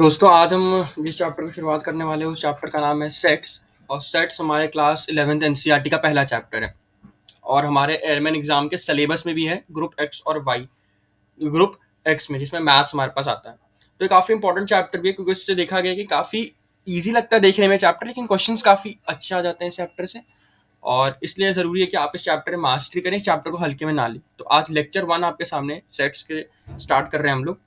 दोस्तों आज हम जिस चैप्टर की शुरुआत करने वाले हैं उस चैप्टर का नाम है सेट्स। और सेट्स हमारे क्लास 11th एनसीईआरटी का पहला चैप्टर है और हमारे एयरमैन एग्जाम के सिलेबस में भी है ग्रुप एक्स और वाई। ग्रुप एक्स में जिसमें मैथ्स हमारे पास आता है, तो ये काफ़ी इंपॉर्टेंट चैप्टर भी है क्योंकि इससे देखा गया कि काफ़ी ईजी लगता है देखने में चैप्टर, लेकिन क्वेश्चंस काफ़ी अच्छे आ जाते हैं इस चैप्टर से। और इसलिए ज़रूरी है कि आप इस चैप्टर में मास्टरी करें, इस चैप्टर को हल्के में ना लें। तो आज लेक्चर 1 आपके सामने सेट्स के स्टार्ट कर रहे हैं हम लोग।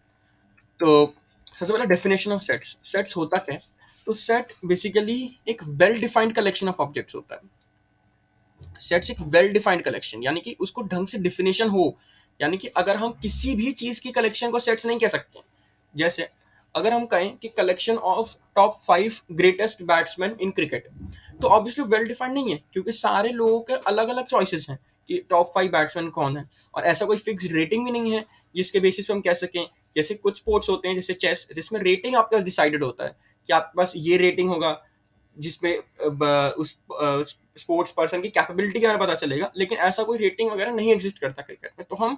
तो सबसे पहले डेफिनेशन ऑफ सेट्स। सेट्स होता क्या है? तो सेट बेसिकली एक well defined collection of objects होता है। सेट्स एक वेल डिफाइंड कलेक्शन यानी कि उसको ढंग से डिफिनेशन हो, यानी कि अगर हम किसी भी चीज की कलेक्शन को सेट्स नहीं कह सकते। जैसे अगर हम कहें कि collection of top 5 greatest batsman in cricket, तो ऑब्वियसली वेल डिफाइंड नहीं है क्योंकि सारे लोगों के अलग अलग चॉइसेस हैं कि टॉप 5 बैट्समैन कौन है, और ऐसा कोई फिक्स रेटिंग भी नहीं है जिसके बेसिस पे हम कह सकें। जैसे कुछ स्पोर्ट्स होते हैं जैसे चेस, जिसमें रेटिंग आपका डिसाइडेड होता है कि आपके पास ये रेटिंग होगा जिसमें उस स्पोर्ट्स पर्सन की कैपेबिलिटी के बारे में पता चलेगा, लेकिन ऐसा कोई रेटिंग वगैरह नहीं एग्जिस्ट करता क्रिकेट में। तो हम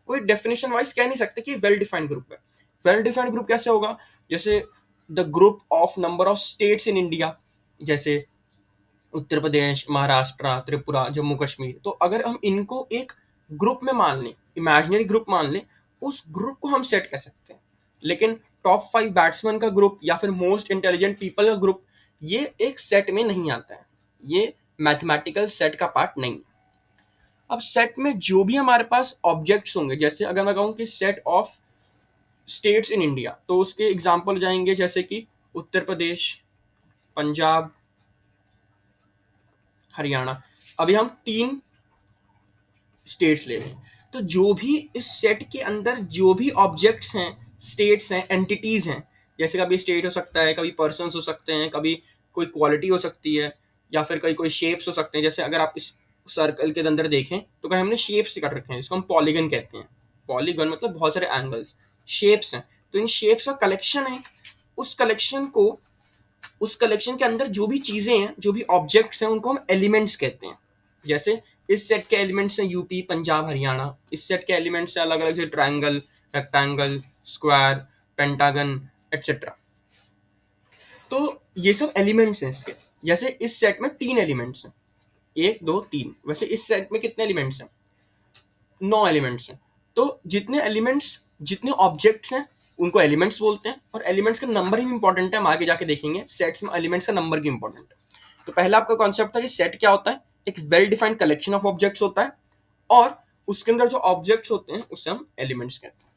कोई डेफिनेशन वाइज कह नहीं सकते कि वेल डिफाइंड ग्रुप है। वेल डिफाइंड ग्रुप कैसे होगा? जैसे the group of number of states in India, जैसे उत्तर प्रदेश, महाराष्ट्र, त्रिपुरा, जम्मू कश्मीर। तो अगर हम इनको एक ग्रुप में मान लें, इमेजिनरी ग्रुप मान लें, उस ग्रुप को हम सेट कर सकते हैं। लेकिन टॉप 5 बैट्समैन का ग्रुप या फिर मोस्ट इंटेलिजेंट पीपल का ग्रुप, ये एक सेट में नहीं आता है, ये मैथमेटिकल सेट का पार्ट नहीं। अब सेट में जो भी हमारे पास ऑब्जेक्ट्स होंगे, जैसे अगर मैं कहूँ कि set of states in India, तो उसके एग्जाम्पल जाएंगे जैसे कि उत्तर प्रदेश, पंजाब, हरियाणा। अभी हम 3 स्टेट्स ले रहे हैं, तो जो भी इस सेट के अंदर जो भी ऑब्जेक्ट्स हैं, स्टेट्स हैं, एंटिटीज हैं, जैसे कभी स्टेट हो सकता है, कभी पर्सन हो सकते हैं, कभी कोई क्वालिटी हो सकती है, या फिर कभी कोई शेप्स हो सकते हैं। जैसे अगर आप इस सर्कल के अंदर देखें तो कहीं हमने शेप्स कर रखे हैं जिसको हम पॉलीगन कहते हैं। पॉलीगन मतलब बहुत सारे एंगल्स, शेप्स हैं। तो इन शेप्स का कलेक्शन है। उस कलेक्शन को, उस कलेक्शन के अंदर जो भी चीजें हैं, जो भी ऑब्जेक्ट्स हैं, उनको हम एलिमेंट्स कहते हैं। जैसे इस सेट के एलिमेंट्स हैं यूपी, पंजाब, हरियाणा। इस सेट के एलिमेंट्स हैं अलग अलग, जैसे triangle, rectangle, square, pentagon, etcetera. तो ये सब एलिमेंट्स हैं इसके। जैसे इस सेट में 3 एलिमेंट्स हैं, 1 2 3। वैसे इस सेट में कितने एलिमेंट्स हैं? 9 एलिमेंट्स हैं। तो जितने एलिमेंट्स, जितने ऑब्जेक्ट्स हैं, उनको एलिमेंट्स बोलते हैं। और एलिमेंट्स का नंबर ही इंपॉर्टेंट है, हम आगे जाके देखेंगे सेट्स में एलिमेंट्स का नंबर भी इंपॉर्टेंट है। तो पहला आपका कॉन्सेप्ट था कि सेट क्या होता है? एक well defined collection of objects होता है, और उसके अंदर जो ऑब्जेक्ट्स होते हैं उसे हम एलिमेंट्स कहते हैं।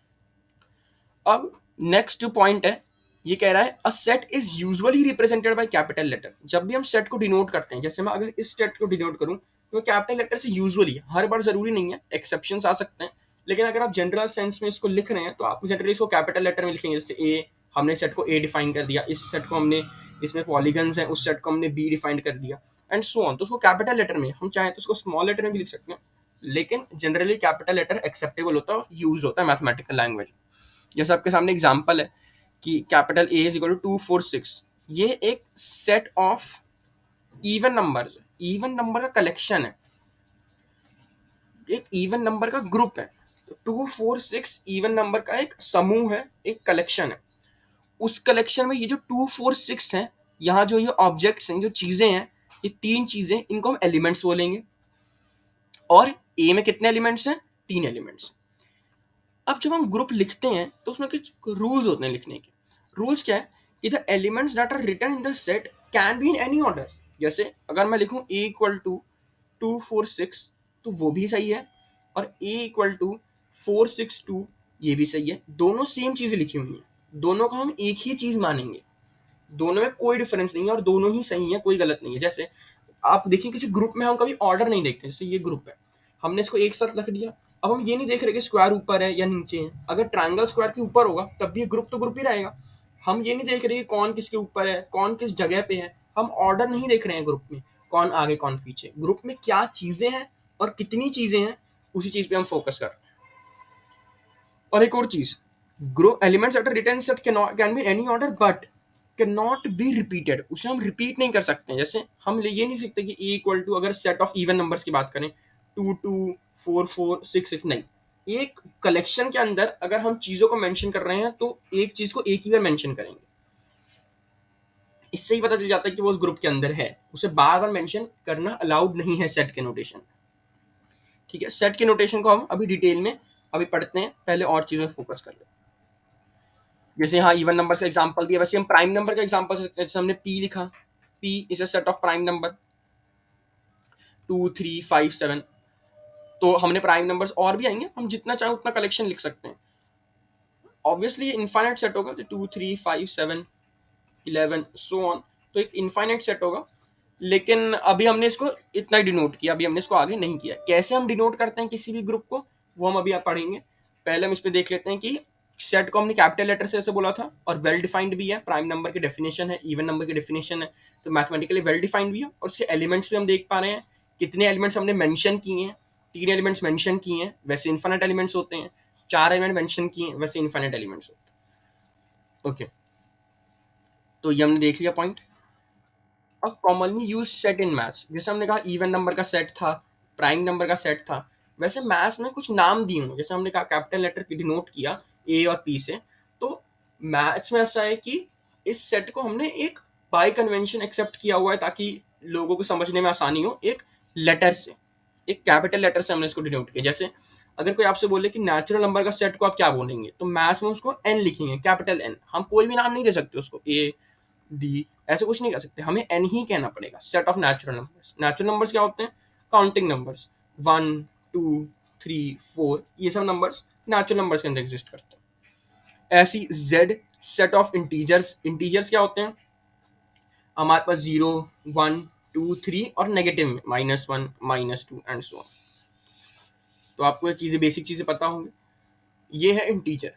अब नेक्स्ट पॉइंट है, ये कह रहा है a set is usually represented by capital letter. जब भी हम सेट को डिनोट करते हैं, जैसे मैं अगर इस सेट को डिनोट करूं तो कैपिटल लेटर से यूजुअली, हर बार जरूरी नहीं है, एक्सेप्शंस आ सकते हैं, लेकिन अगर आप जनरल सेंस में इसको लिख रहे हैं तो आप जनरली इसको कैपिटल लेटर में लिखेंगे। जैसे ए, हमने सेट को ए डिफाइन कर दिया, इस सेट को हमने, इसमें पॉलीगन्स हैं, उस सेट को हमने बी डिफाइन कर दिया, एंड सो ऑन। तो उसको कैपिटल लेटर में, हम चाहें तो उसको स्मॉल लेटर में भी लिख सकते हैं, लेकिन जनरली कैपिटल लेटर एक्सेप्टेबल होता है, यूज होता है मैथमेटिकल लैंग्वेज। जैसे आपके सामने एग्जांपल है कि capital A is equal to 2 4 6। ये एक set of even number, even number का कलेक्शन है, एक इवन नंबर का ग्रुप है। तो 2 4 6 इवन नंबर का एक समूह है, एक कलेक्शन है। उस कलेक्शन में ये जो 2 4 6 है, यहाँ जो ये ऑब्जेक्ट्स हैं, जो चीजें हैं, ये 3 चीजें, इनको हम एलिमेंट्स बोलेंगे। और ए में कितने एलिमेंट्स हैं? 3 एलिमेंट्स। अब जब हम ग्रुप लिखते हैं तो उसमें कुछ रूल्स होते हैं लिखने के। रूल्स क्या है कि the elements that are written in the set can be in any order. जैसे अगर मैं लिखूं ए इक्वल टू 2 4 6, तो वो भी सही है, और ए इक्वल टू 4 6 2, ये भी सही है। दोनों सेम चीजें लिखी हुई हैं, दोनों को हम एक ही चीज मानेंगे, दोनों में कोई डिफरेंस नहीं है और दोनों ही सही है, कोई गलत नहीं है। जैसे आप देखिए किसी ग्रुप में हम कभी ऑर्डर नहीं देखते, जैसे ये ग्रुप है, हमने इसको एक साथ रख दिया। अब हम ये नहीं देख रहे कि स्क्वायर ऊपर है या नीचे है। अगर ट्रायंगल स्क्वायर के ऊपर होगा तब भी ग्रुप तो ग्रुप ही रहेगा। हम ये नहीं देख रहे कि कौन किसके ऊपर है, कौन किस जगह पे है। हम ऑर्डर नहीं देख रहे हैं ग्रुप में, कौन आगे कौन पीछे। ग्रुप में क्या चीजें हैं और कितनी चीजें हैं, उसी चीज पे हम फोकस कर रहे हैं। और एक और चीज, group elements that are written set can be any order but can not be repeated. उसे हम रिपीट नहीं कर सकते। जैसे हम ये नहीं सकते कि ए इक्वल टू, अगर सेट ऑफ इवन नंबर्स की बात करें, 2 2 4 4 6 6, नहीं। एक कलेक्शन के अंदर अगर हम चीजों को मेंशन कर रहे हैं तो एक चीज को एक ही बार मेंशन करेंगे। इससे ही पता चल जाता है कि वो उस ग्रुप के अंदर है, उसे बार बार मेंशन करना अलाउड नहीं है सेट के नोटेशन। ठीक है, सेट के नोटेशन को हम अभी डिटेल में अभी पढ़ते हैं, पहले और चीजों पर फोकस कर लेते हैं। जैसे यहाँ इवन नंबर का एग्जांपल दिया, वैसे हम प्राइम नंबर का एग्जांपल, जैसे हमने पी लिखा, P is a set of prime number 2 3 5 7। तो हमने प्राइम नंबर्स और भी आएंगे, हम जितना चाहें उतना कलेक्शन लिख सकते हैं। ऑब्वियसली ये इनफाइनाइट सेट होगा, तो 2 3 5 7 11 सो ऑन, तो एक इनफाइनाइट सेट होगा। लेकिन अभी हमने इसको इतना ही डिनोट किया, अभी हमने इसको आगे नहीं किया। कैसे हम डिनोट करते हैं किसी भी ग्रुप को, वो हम अभी आप पढ़ेंगे। पहले हम इसमें देख लेते हैं कि सेट को हमने कैपिटल लेटर से ऐसे बोला था, और वेल डिफाइंड भी है। प्राइम नंबर की डेफिनेशन है, इवन नंबर की डेफिनेशन है, तो मैथमेटिकली वेल डिफाइंड भी है। और उसके एलिमेंट्स भी हम देख पा रहे हैं, कितने एलिमेंट्स हमने मेंशन किए हैं। 3 एलिमेंट्स मेंशन किए हैं, वैसे इन्फाइनाइट एलिमेंट्स होते हैं। 4 एलिमेंट मेंशन किए हैं, वैसे इन्फाइनाइट एलिमेंट्स होते हैं। ओके, तो ये हमने देख लिया पॉइंट। अब commonly use set in maths, जैसे हमने कहा इवन नंबर का सेट था, प्राइम नंबर का सेट था, वैसे मैथ्स में कुछ नाम दिए होंगे। जैसे हमने कहा कैपिटल लेटर की डिनोट किया ए और पी से, तो मैथ्स में ऐसा है कि इस सेट को हमने एक बाय कन्वेंशन एक्सेप्ट किया हुआ है, ताकि लोगों को समझने में आसानी हो। एक लेटर से, एक कैपिटल लेटर से हमने इसको डिनोट किया। जैसे अगर कोई आपसे बोले कि नेचुरल नंबर का सेट को आप क्या बोलेंगे, तो मैथ्स में उसको एन लिखेंगे, कैपिटल एन। हम कोई भी नाम नहीं दे सकते उसको, ए बी ऐसे कुछ नहीं कर सकते, हमें एन ही कहना पड़ेगा। Set of natural numbers, natural numbers क्या होते हैं? काउंटिंग नंबर्स, 1 2 3 4, ये सब नंबर्स नेचुरल नंबर्स के अंदर एग्जिस्ट करते हैं। ऐसी Z set of integers, integers क्या होते हैं? हमारे पास 0 1 2 3 और नेगेटिव में -1 -2 एंड सो ऑन। तो आपको ये चीजें, बेसिक चीजें पता होंगी। ये है इंटीजर।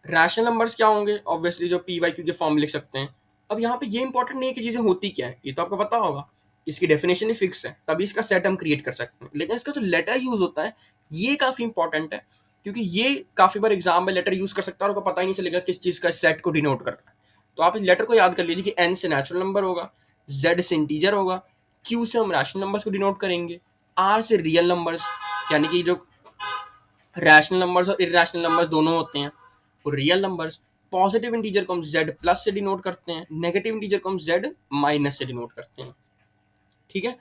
रैशनल नंबर्स क्या होंगे? ऑब्वियसली जो पी वाई क्यू के फॉर्म लिख सकते हैं। अब यहाँ पे ये इंपॉर्टेंट नहीं है कि चीजें होती क्या है, ये तो आपको पता होगा, इसकी डेफिनेशन ही फिक्स है, तभी इसका सेट हम क्रिएट कर सकते हैं। लेकिन इसका जो लेटर यूज होता है, ये काफी इंपॉर्टेंट है, क्योंकि ये काफी बार एग्जाम में लेटर यूज कर सकता है और आपको पता ही नहीं चलेगा किस चीज का सेट को डिनोट कर रहा है। तो आप इस लेटर को याद कर लीजिए कि एन से नेचुरल नंबर होगा, जेड से इंटीजर होगा, क्यू से हम रैशनल नंबर्स को डिनोट करेंगे, आर से रियल नंबर्स, यानी कि जो रैशनल नंबर्स और इरेशनल नंबर्स दोनों होते हैं, और रियल नंबर्स। पॉजिटिव इंटीजर को हम जेड प्लस से डिनोट करते हैं, नेगेटिव इंटीजर को हम जेड माइनस से डिनोट करते हैं। ठीक है,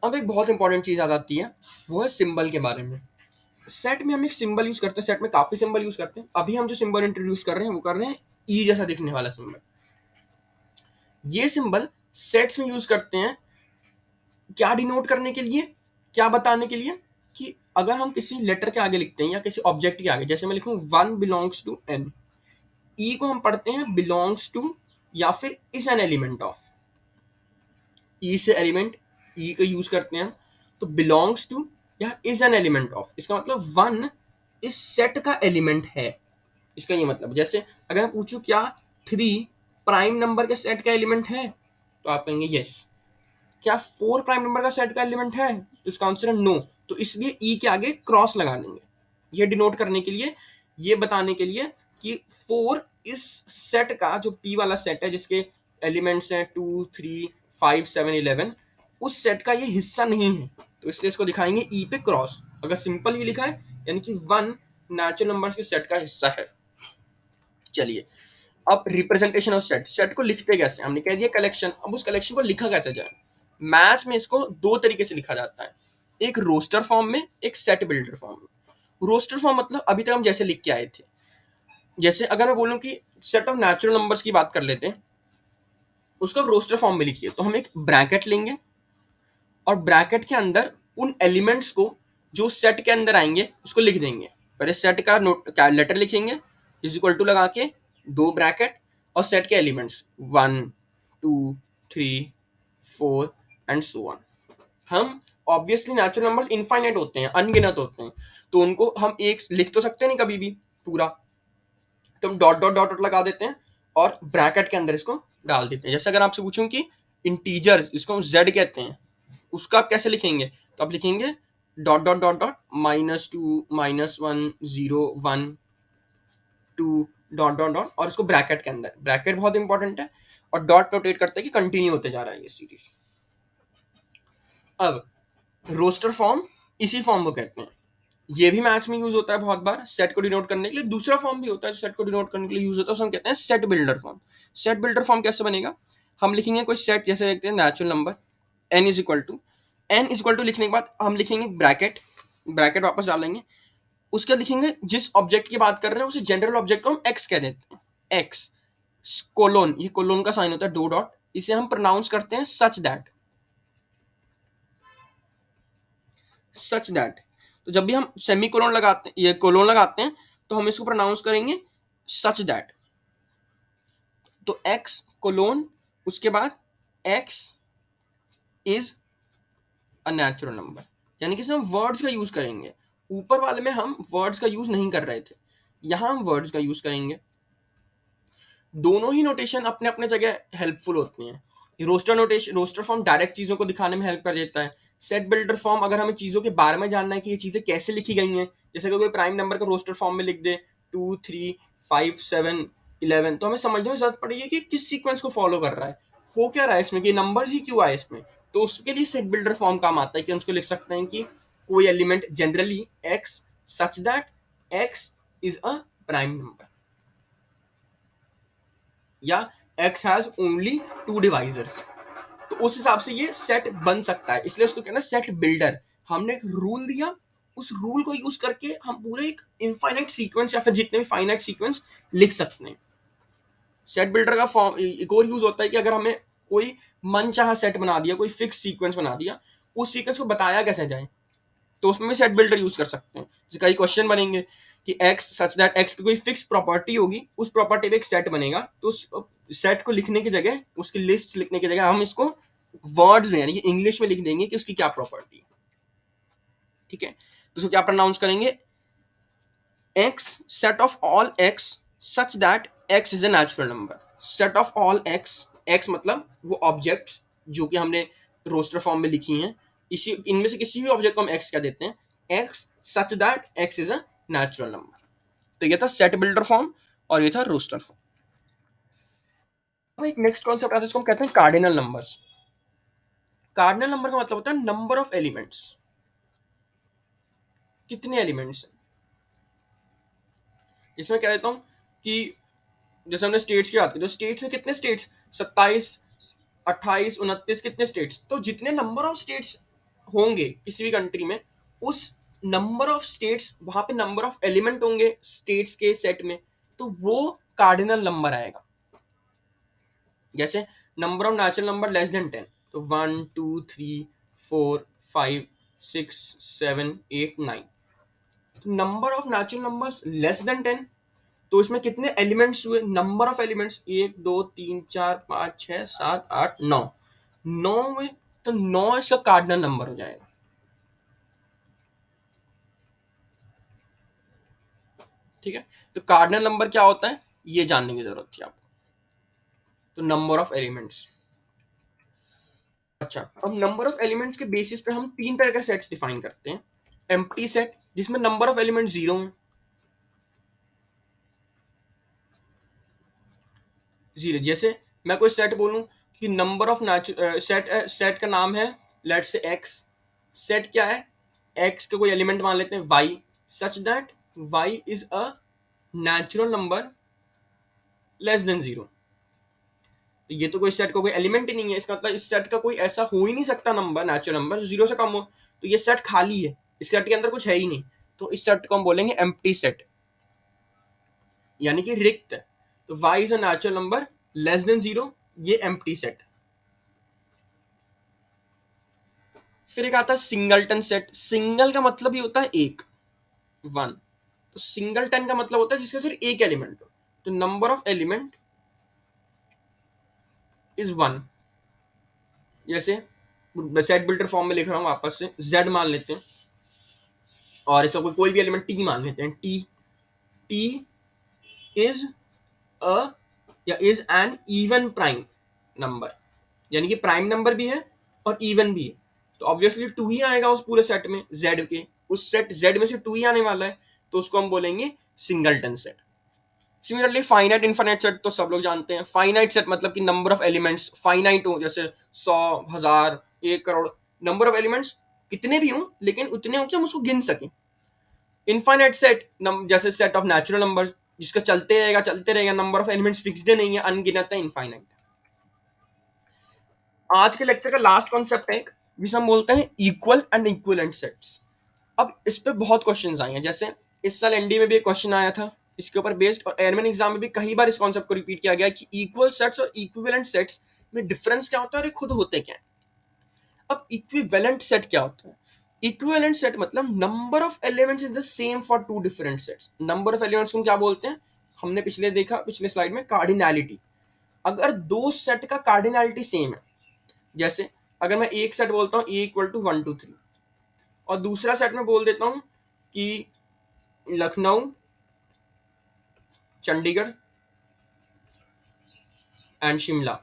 अब एक बहुत इंपॉर्टेंट चीज आ जाती है, वो है सिंबल के बारे में। सेट में हम एक सिंबल यूज करते हैं, सेट में काफी सिंबल यूज करते हैं। अभी हम जो सिंबल इंट्रोड्यूस कर रहे हैं वो कर रहे हैं ई जैसा दिखने वाला सिंबल। ये सिंबल सेट्स में यूज करते हैं क्या डिनोट करने के लिए, क्या बताने के लिए, कि अगर हम किसी लेटर के आगे लिखते हैं या किसी ऑब्जेक्ट के आगे, जैसे मैं लिखूं 1 बिलोंग्स टू एन, ई को हम पढ़ते हैं बिलोंग्स टू या फिर इज एन एलिमेंट ऑफ। ई से एलिमेंट, ई का यूज करते हैं, तो बिलोंग्स टू या इज एन एलिमेंट ऑफ, इसका मतलब 1 इस सेट का एलिमेंट है। इसका ये मतलब, जैसे अगर मैं पूछूं क्या 3 प्राइम नंबर के सेट का एलिमेंट है, तो आप कहेंगे यस। क्या 4 प्राइम नंबर का सेट का एलिमेंट है, तो इसका आंसर है नो। तो इसलिए ई के आगे क्रॉस लगा देंगे, ये डिनोट करने के लिए, ये बताने के लिए कि 4 इस सेट का, जो पी वाला सेट है जिसके एलिमेंट्स हैं 2 3 5 7 11, उस सेट का ये हिस्सा नहीं है। तो इसलिए इसको दिखाएंगे ई पे क्रॉस। अगर सिंपल ये लिखा है, यानी कि 1 नेचुरल नंबर्स के सेट का हिस्सा है। चलिए, अब रिप्रेजेंटेशन ऑफ सेट, सेट को लिखते कैसे? हमने कह दिया कलेक्शन, अब उस कलेक्शन को लिखा कैसे जाए? मैथ्स में इसको दो तरीके से लिखा जाता है, एक रोस्टर फॉर्म में, एक सेट बिल्डर फॉर्म में। रोस्टर फॉर्म मतलब अभी तक हम जैसे लिख के आए थे। जैसे अगर मैं बोलूं कि सेट ऑफ नेचुरल नंबर्स की बात कर लेते हैं, उसको आप रोस्टर फॉर्म में लिखिए, तो हम एक ब्रैकेट लेंगे और ब्रैकेट के अंदर उन एलिमेंट्स को जो सेट के अंदर आएंगे उसको लिख देंगे। पहले सेट का नोट क्या लेटर लिखेंगे, इज इक्वल टू लगा के, दो ब्रैकेट, और सेट के एलिमेंट्स 1 2 3 4 एंड सो ऑन। हम ऑब्वियसली नेचुरल नंबर्स इनफाइनाइट होते हैं, अनगिनत होते हैं, तो उनको हम एक लिख तो सकते नहीं कभी भी पूरा, तो हम डॉट डॉट डॉट डॉट लगा देते हैं और ब्रैकेट के अंदर इसको डाल देते हैं। जैसे अगर आपसे पूछूं कि इंटीजर्स, इसको हम जेड कहते हैं, उसका आप कैसे लिखेंगे, तो आप लिखेंगे dot dot dot dot -2 -1 0 1 2 dot dot dot, और इसको ब्रैकेट के अंदर, ब्रैकेट बहुत इंपॉर्टेंट है, और डॉट नोटेट करते हैं कि कंटिन्यू होते जा रहा है ये सीरीज। अब रोस्टर फॉर्म इसी फॉर्म को कहते हैं। ये भी मैथ्स में यूज होता है बहुत बार सेट को डिनोट करने के लिए। दूसरा फॉर्म भी होता है जो सेट को डिनोट करने के लिए यूज होता है, उसे हम कहते हैं set builder form. Set builder form कैसे बनेगा? हम लिखेंगे कोई सेट, जैसे लिखते हैं natural number N is equal to लिखने के बाद हम लिखेंगे ब्रैकेट, ब्रैकेट वापस डालेंगे, उसके लिखेंगे जिस ऑब्जेक्ट की बात कर रहे हैं उसे जनरल ऑब्जेक्ट को हम एक्स कह देते हैं, एक्स कोलोन, ये कोलोन का साइन होता है, दो डॉट, इसे हम प्रोनाउंस करते हैं सच दैट। तो जब भी हम सेमी कोलोन लगाते हैं, ये कोलोन लगाते हैं, तो हम इसको प्रोनाउंस करेंगे सच दैट। तो एक्स कोलोन, उसके बाद x is a natural number, यानी कि हम वर्ड्स का यूज करेंगे। ऊपर वाले में हम वर्ड्स का यूज नहीं कर रहे थे, यहां हम वर्ड्स का यूज करेंगे। दोनों ही नोटेशन अपने अपने जगह हेल्पफुल होती हैं। Roster notation, roster form direct चीजों को दिखाने में हेल्प कर देता है। सेट बिल्डर फॉर्म अगर हमें चीजों के बारे में जानना है कि ये चीजें कैसे लिखी गई हैं, जैसे कि कोई प्राइम नंबर का रोस्टर फॉर्म में लिख दे 2 3 5 7 11, तो हमें समझने में जरूरत पड़ेगी कि किस सीक्वेंस को फॉलो कर रहा है, हो क्या रहा है इसमें, कि नंबर्स ही क्यों आए इसमें। तो उसके लिए सेट बिल्डर फॉर्म काम आता है कि हम उसको लिख सकते हैं कि कोई element generally X such that X is a prime number, या x has only two divisors. तो उस हिसाब से ये सेट बन सकता है, इसलिए उसको कहना है सेट बिल्डर। हमने एक रूल दिया, उस रूल को यूज करके हम पूरे एक इनफाइनाइट सीक्वेंस या फिर जितने भी फाइनाइट सीक्वेंस लिख सकते हैं। सेट बिल्डर का फॉर्म एक और यूज होता है कि अगर हमें कोई मनचाहा सेट बना दिया, कोई फिक्स सीक्वेंस बना दिया, उस सीक्वेंस को बताया कैसे जाए, तो उसमें भी सेट बिल्डर यूज कर सकते हैं। जैसे कई क्वेश्चन बनेंगे कि x सच दैट x की कोई फिक्स प्रॉपर्टी होगी, उस प्रॉपर्टी पे एक सेट बनेगा, तो उस सेट को लिखने की जगह, उसकी लिस्ट लिखने की जगह हम इसको वर्ड्स में यानी कि इंग्लिश में लिख देंगे कि उसकी क्या प्रॉपर्टी है। ठीक है, तो उसको क्या प्रोनाउंस करेंगे, x set of all x such that x is a natural number. Set of all x, x मतलब वो ऑब्जेक्ट्स जो कि हमने रोस्टर फॉर्म में लिखी हैं, इसी इनमें से किसी भी ऑब्जेक्ट को हम x क्या देते हैं, x such that x is a natural number. तो ये था सेट बिल्डर फॉर्म और ये था रोस्टर फॉर्म। अब एक नेक्स्ट कॉन्सेप्ट आता है, इसको हम कहते हैं कार्डिनल नंबर्स। कार्डिनल नंबर का मतलब होता है नंबर ऑफ एलिमेंट्स, कितने एलिमेंट्स हैं। इसमें कह देता हूं कि जैसे हमने स्टेट्स की बात की, तो स्टेट्स में कितने स्टेट्स, 27 28 29, कितने स्टेट्स, तो जितने नंबर ऑफ स्टेट्स होंगे किसी भी कंट्री में, उस नंबर ऑफ स्टेट्स वहां पे नंबर ऑफ एलिमेंट होंगे स्टेट्स के सेट में, तो वो कार्डिनल नंबर आएगा। जैसे number of natural number less then 10, तो 1 2 3 4 5 6 7 8 9। Number of natural numbers less than 10, तो इसमें कितने एलिमेंट्स हुए, नंबर ऑफ एलिमेंट्स 1 2 3 4 5 6 7 8 9, 9 हुए, तो 9 इसका कार्डिनल नंबर हो जाएगा। ठीक है, तो कार्डिनल नंबर क्या होता है ये जानने की जरूरत थी आपको। तो नंबर ऑफ एलिमेंट्स, अच्छा, अब नंबर ऑफ एलिमेंट्स के बेसिस पे हम तीन तरह के सेट्स डिफाइन करते हैं। एम्प्टी सेट जिसमें नंबर ऑफ एलिमेंट जीरो है, जीरो, जैसे मैं कोई सेट बोलूं कि नंबर ऑफ सेट, सेट का नाम है लेट से एक्स, सेट क्या है, एक्स का कोई एलिमेंट मान लेते हैं Y, such that Y is a natural number less than zero. तो ये तो कोई सेट का कोई एलिमेंट ही नहीं है, इसका मतलब इस सेट का कोई ऐसा हो ही नहीं सकता नंबर, नेचुरल नंबर जो जीरो से कम हो, तो ये सेट खाली है, इस सेट के अंदर कुछ है ही नहीं, तो इस सेट को हम बोलेंगे एम्प्टी सेट, यानी कि रिक्त है। तो y is a natural number less than zero, ये एम्प्टी सेट। फिर एक आता है सिंगलटन सेट, सिंगल का मतलब ही होता है एक, वन, तो सिंगलटन का मतलब होता है जिसका सिर्फ एक एलिमेंट हो, तो number of element is one. जैसे सेट बिल्डर फॉर्म में लिख रहा हूं वापस से, z मान लेते हैं और इसका कोई भी एलिमेंट t मान लेते हैं, t इज अ या is an even prime number, यानी कि प्राइम नंबर भी है और इवन भी है, तो ऑब्वियसली टू ही आएगा उस पूरे सेट में, जेड के उस सेट जेड में से टू ही आने वाला है, तो उसको हम बोलेंगे singleton set. Similarly finite infinite set तो सब लोग जानते हैं, फाइनाइट सेट मतलब कि नंबर ऑफ एलिमेंट्स फाइनाइट हो, जैसे 100 1000 1 करोड़, नंबर ऑफ एलिमेंट्स कितने भी हों लेकिन उतने हो कि हम उसको गिन सकें। इनफाइनाइट सेट जैसे सेट ऑफ नेचुरल नंबर जिसका चलते रहेगा, नंबर ऑफ एलिमेंट्स फिक्स्ड नहीं है, अनगिनत है, इनफाइनाइट। आज के लेक्चर का लास्ट कॉन्सेप्ट है जिसे हम बोलते हैं इक्वल एंड इक्विवेलेंट सेट्स। अब इस पे बहुत क्वेश्चंस आए हैं, जैसे इस साल एनडी में भी एक क्वेश्चन आया था इसके ऊपर बेस्ड, और एयरमैन एग्जाम में भी कई बार इस कॉन्सेप्ट को रिपीट किया गया कि इक्वल सेट्स और इक्विवेलेंट सेट्स में डिफरेंस क्या होता है और ये खुद होते क्या है। अब इक्विवेलेंट सेट क्या होता है? इक्विवेलेंट सेट मतलब number of elements is the same for two different sets. Number of elements को क्या बोलते हैं? हमने पिछले देखा, पिछले स्लाइड में, कार्डिनैलिटी। अगर दो सेट का कार्डिनैलिटी सेम है, जैसे अगर मैं एक सेट बोलता हूँ ए इक्वल टू 1 2 3, और दूसरा सेट में बोल देता हूँ कि लखनऊ, चंडीगढ़ एंड शिमला,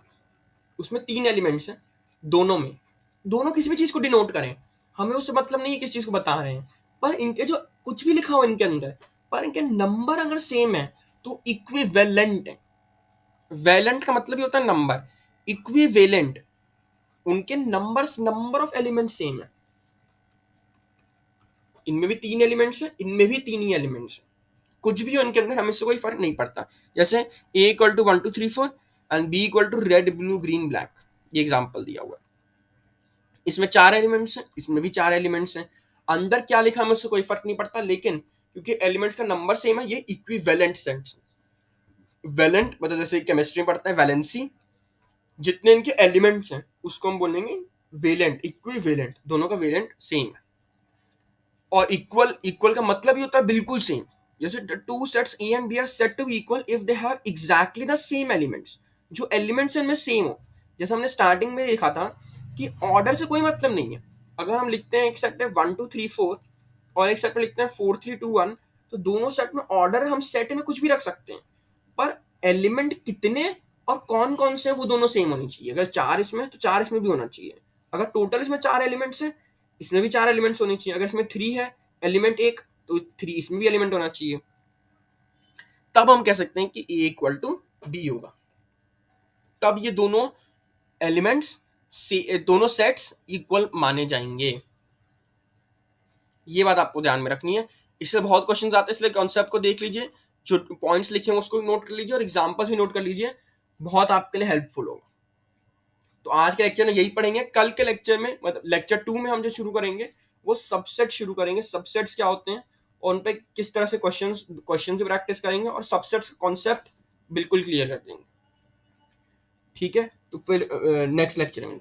उसमें 3 एलिमेंट्स हैं, दोनों में, दोनों किसी भी चीज को डिनोट करें, हमें उससे मतलब नहीं है किस चीज को बता रहे हैं, पर इनके जो कुछ भी लिखा हो इनके अंदर, पर इनके नंबर अगर सेम है तो इक्विवेलेंट है। वैलेंट का मतलब ये होता है नंबर, इक्विवेलेंट उनके नंबर ऑफ एलिमेंट सेम है। इनमें भी 3 एलिमेंट्स है, इनमें भी 3 ही एलिमेंट्स है, कुछ भी हो इनके अंदर हमें से कोई फर्क नहीं पड़ता। जैसे A equal to 1 2 3 4 and B equal to red blue green black, ये एग्जांपल दिया हुआ है। इसमें 4 एलिमेंट्स हैं, इसमें भी 4 एलिमेंट्स हैं, अंदर क्या लिखा हमें उससे कोई फर्क नहीं पड़ता, लेकिन क्योंकि एलिमेंट्स का नंबर सेम है ये इक्विवेलेंट सेट्स। वैलेंट मतलब जैसे केमिस्ट्री में पढ़ता है वैलेंसी, जितने इनके एलिमेंट्स हैं उसको हम बोलेंगे वेलेंट, इक्विवेलेंट, दोनों का वेलेंट सेम है। और इक्वल, इक्वल का मतलब ये होता है बिल्कुल सेम, जैसे two sets A and B are said to be equal if they have exactly the same elements, जो एलिमेंट्स इनमें सेम हो। जैसे हमने स्टार्टिंग में देखा था कि ऑर्डर से कोई मतलब नहीं है, अगर हम लिखते हैं एक सेट है 1 2 3 4 और एक सेट में लिखते हैं 4 3 2 1, तो दोनों सेट में ऑर्डर हम सेट में कुछ भी रख सकते हैं, पर एलिमेंट कितने और कौन कौन से हैं वो दोनों सेम होनी चाहिए। अगर 4 इसमें तो 4 इसमें भी होना चाहिए। अगर टोटल इसमें 4 एलिमेंट्स है, इसमें भी 4 एलिमेंट्स होनी चाहिए। अगर इसमें 3 है एलिमेंट एक, तो 3 इसमें भी एलिमेंट होना चाहिए। तब हम कह सकते हैं कि ए इक्वल टू बी होगा, तब ये दोनों एलिमेंट्स से दोनों सेट्स इक्वल माने जाएंगे। ये बात आपको ध्यान में रखनी है, इससे बहुत क्वेश्चंस आते हैं, इसलिए कॉन्सेप्ट को देख लीजिए, जो पॉइंट्स लिखे हैं उसको नोट कर लीजिए और एग्जांपल्स भी नोट कर लीजिए, बहुत आपके लिए हेल्पफुल होगा। तो आज के लेक्चर में यही पढ़ेंगे। कल के लेक्चर में, मतलब लेक्चर 2 में हम जो शुरू करेंगे वो सबसेट शुरू करेंगे, सबसेट्स क्या होते हैं और उन पे किस तरह से क्वेश्चंस क्वेश्चन से प्रैक्टिस करेंगे और सबसेट्स कॉन्सेप्ट बिल्कुल क्लियर कर देंगे। ठीक है, तो फिर नेक्स्ट लेक्चर में